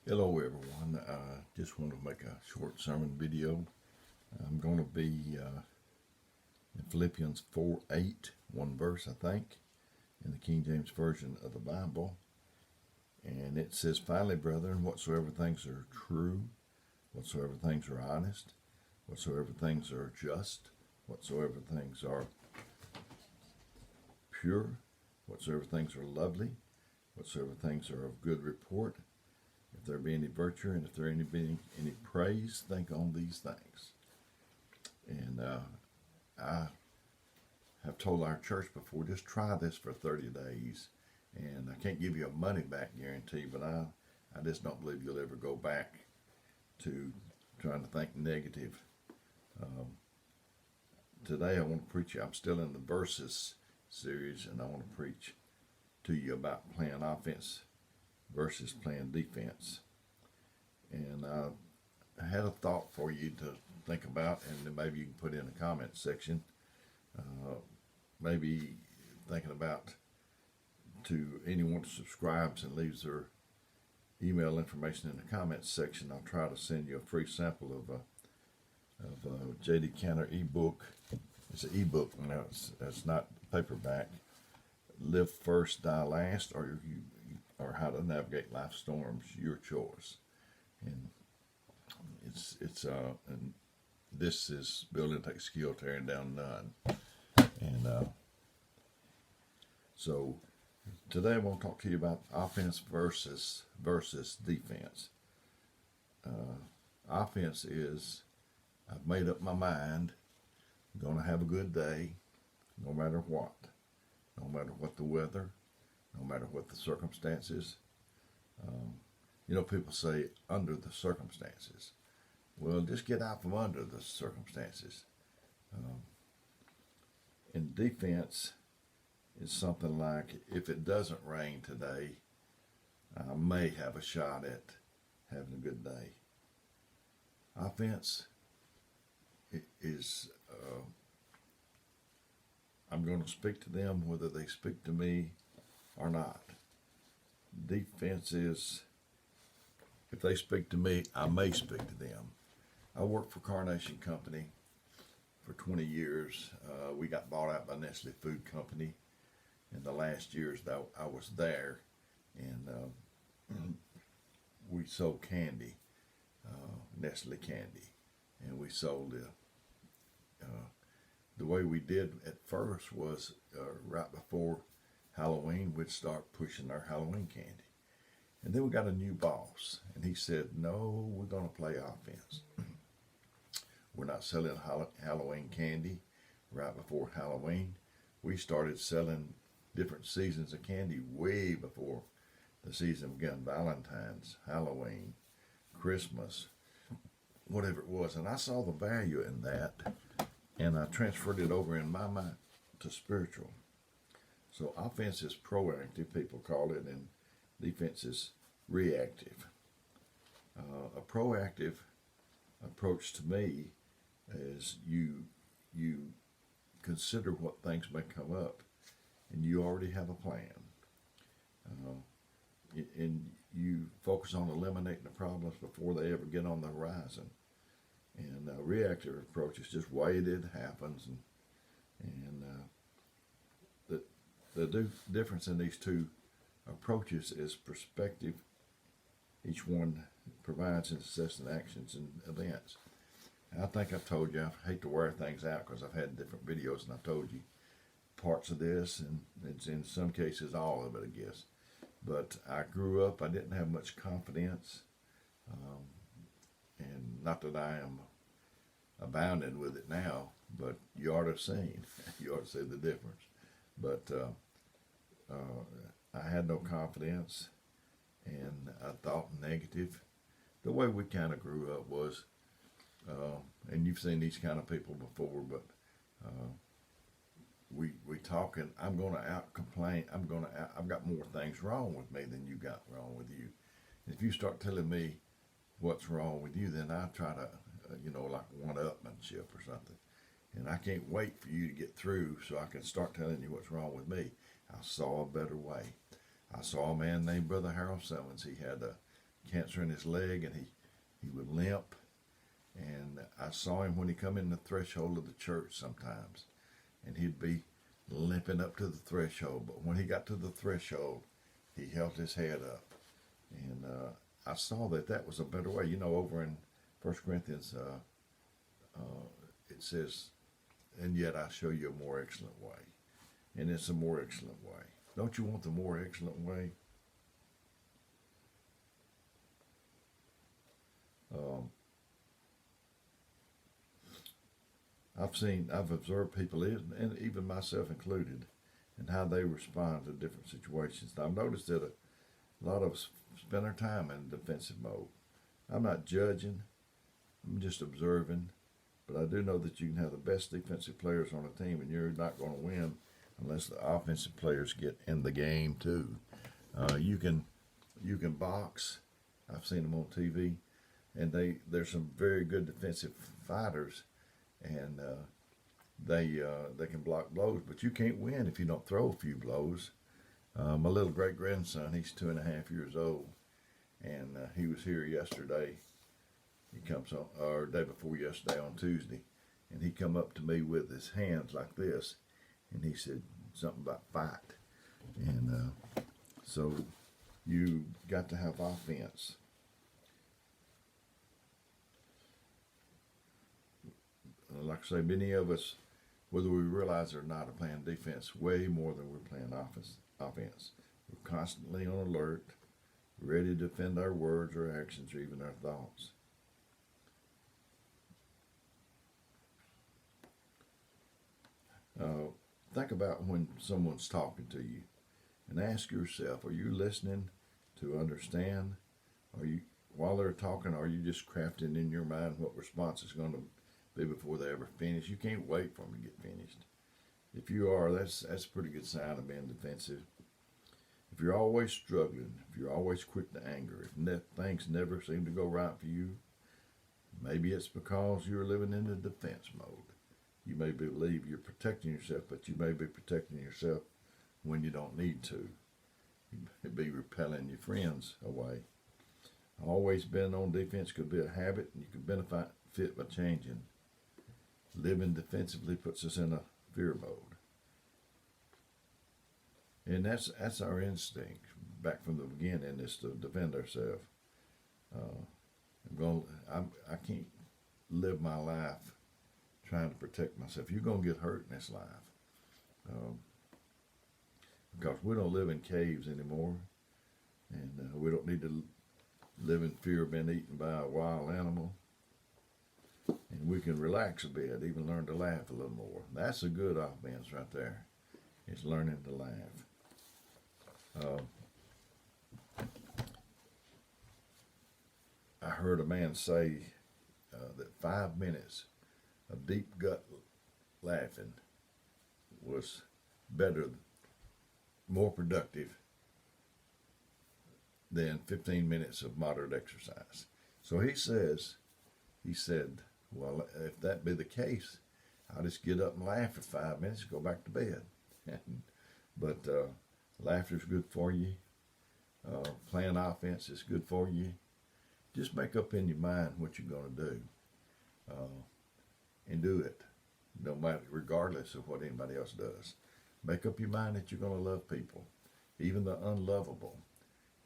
Hello everyone. Just want to make a short sermon video. I'm going to be in Philippians 4:8, one verse I think, in the King James Version of the Bible. And it says, "Finally, brethren, whatsoever things are true, whatsoever things are honest, whatsoever things are just, whatsoever things are pure, whatsoever things are lovely, whatsoever things are of good report, if there be any virtue and if there be any praise, think on these things." And I have told our church before, just try this for 30 days. And I can't give you a money back guarantee, but I just don't believe you'll ever go back to trying to think negative. Today I want to preach, I'm still in the verses series, and I want to preach to you about playing offense versus playing defense. And I had a thought for you to think about, and then maybe you can put in the comment section. Maybe thinking about to anyone who subscribes and leaves their email information in the comments section. I'll try to send you a free sample of J.D. Cantrell ebook. It's an ebook now. It's not paperback. Live First, Die Last, or How to Navigate Life Storms, your choice. And and this is building takes skill, tearing down none. And so today I want to talk to you about offense versus defense. Offense is, I've made up my mind, I'm going to have a good day, no matter what. No matter what the weather, no matter what the circumstances. People say under the circumstances. Well, just get out from under the circumstances. In defense, it's something like, if it doesn't rain today, I may have a shot at having a good day. Offense is, I'm going to speak to them whether they speak to me or not. Defense is, if they speak to me, I may speak to them. I worked for Carnation Company for 20 years. We got bought out by Nestle Food Company in the last years that I was there, and we sold candy, Nestle candy, and we sold it. The way we did at first was right before Halloween, we'd start pushing our Halloween candy. And then we got a new boss, and he said, "No, we're going to play offense. We're not selling Halloween candy right before Halloween. We started selling different seasons of candy way before the season began. Valentine's, Halloween, Christmas, whatever it was." And I saw the value in that, and I transferred it over in my mind to spiritual. So offense is proactive, people call it, and defense is reactive. A proactive approach to me is you consider what things may come up, and you already have a plan. And you focus on eliminating the problems before they ever get on the horizon. And a reactive approach is just wait, it happens. And the difference in these two approaches is perspective. Each one provides incessant actions and events. And I think I've told you, I hate to wear things out because I've had different videos and I've told you parts of this, and it's in some cases all of it, I guess. But I grew up, I didn't have much confidence. And not that I am abounding with it now, but you ought to have seen, you ought to see the difference. But I had no confidence, and I thought negative. The way we kind of grew up was, and you've seen these kind of people before, but we talking, I'm going to out complain, I've got more things wrong with me than you got wrong with you. And if you start telling me what's wrong with you, then I try to, like one-upmanship or something. And I can't wait for you to get through so I can start telling you what's wrong with me. I saw a better way. I saw a man named Brother Harold Simmons. He had a cancer in his leg, and he would limp. And I saw him when he come in the threshold of the church sometimes, and he'd be limping up to the threshold. But when he got to the threshold, he held his head up, and I saw that was a better way. You know, over in 1 Corinthians, it says, "And yet I show you a more excellent way," and it's a more excellent way. Don't you want the more excellent way? I've observed people, and even myself included, and how they respond to different situations. I've noticed that a lot of us spend our time in defensive mode. I'm not judging, I'm just observing, but I do know that you can have the best defensive players on a team, and you're not going to win unless the offensive players get in the game too. You can box. I've seen them on TV, and there's some very good defensive fighters, and they can block blows, but you can't win if you don't throw a few blows. My little great grandson, he's 2.5 years old, and he was here yesterday. He comes on, or day before yesterday on Tuesday, and he come up to me with his hands like this, and he said something about fight, and so you got to have offense. Like I say, many of us, whether we realize it or not, are playing defense way more than we're playing offense. We're constantly on alert, ready to defend our words or actions or even our thoughts. Think about when someone's talking to you, and ask yourself, are you listening to understand? While they're talking, are you just crafting in your mind what response is going to be before they ever finish? You can't wait for them to get finished. If you are, that's a pretty good sign of being defensive. If you're always struggling, if you're always quick to anger, if things never seem to go right for you, maybe it's because you're living in the defense mode. You may believe you're protecting yourself, but you may be protecting yourself when you don't need to. You may be repelling your friends away. Always being on defense could be a habit, and you could benefit by changing. Living defensively puts us in a fear mode. And that's our instinct back from the beginning, is to defend ourselves. I can't live my life trying to protect myself. You're going to get hurt in this life. Because we don't live in caves anymore, and we don't need to live in fear of being eaten by a wild animal. And we can relax a bit, even learn to laugh a little more. That's a good offense right there. It's learning to laugh. I heard a man say that 5 minutes of deep gut laughing was better, more productive than 15 minutes of moderate exercise. So he said, well, if that be the case, I'll just get up and laugh for 5 minutes and go back to bed. But laughter's good for you. Playing offense is good for you. Just make up in your mind what you're going to do, and do it, no matter, regardless of what anybody else does. Make up your mind that you're going to love people, even the unlovable,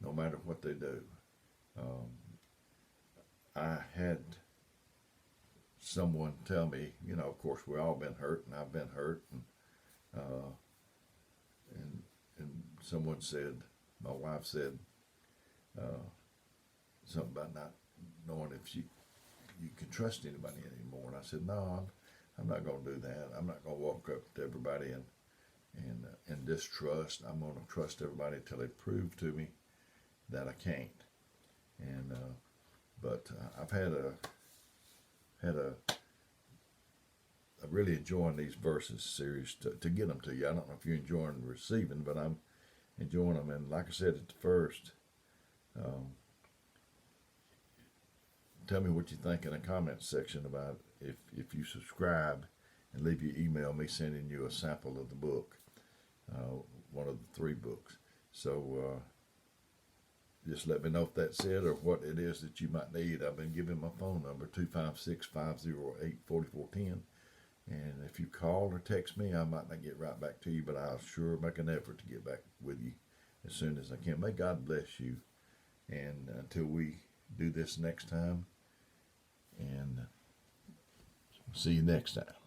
no matter what they do. I had someone tell me, of course, we've all been hurt, and I've been hurt, and someone said, my wife said, something about not knowing if you can trust anybody anymore. And I said, no, I'm not going to do that. I'm not going to walk up to everybody and distrust. I'm going to trust everybody until they prove to me that I can't. And but I've had a really enjoying these verses series to get them to you. I don't know if you're enjoying receiving, but I'm enjoying them. And like I said at the first, tell me what you think in the comment section about if you subscribe, and leave your email, me sending you a sample of the book, one of the 3 books. So just let me know if that's it or what it is that you might need. I've been giving my phone number 256-508-4410. And if you call or text me, I might not get right back to you, but I'll sure make an effort to get back with you as soon as I can. May God bless you. And until we do this next time, and see you next time.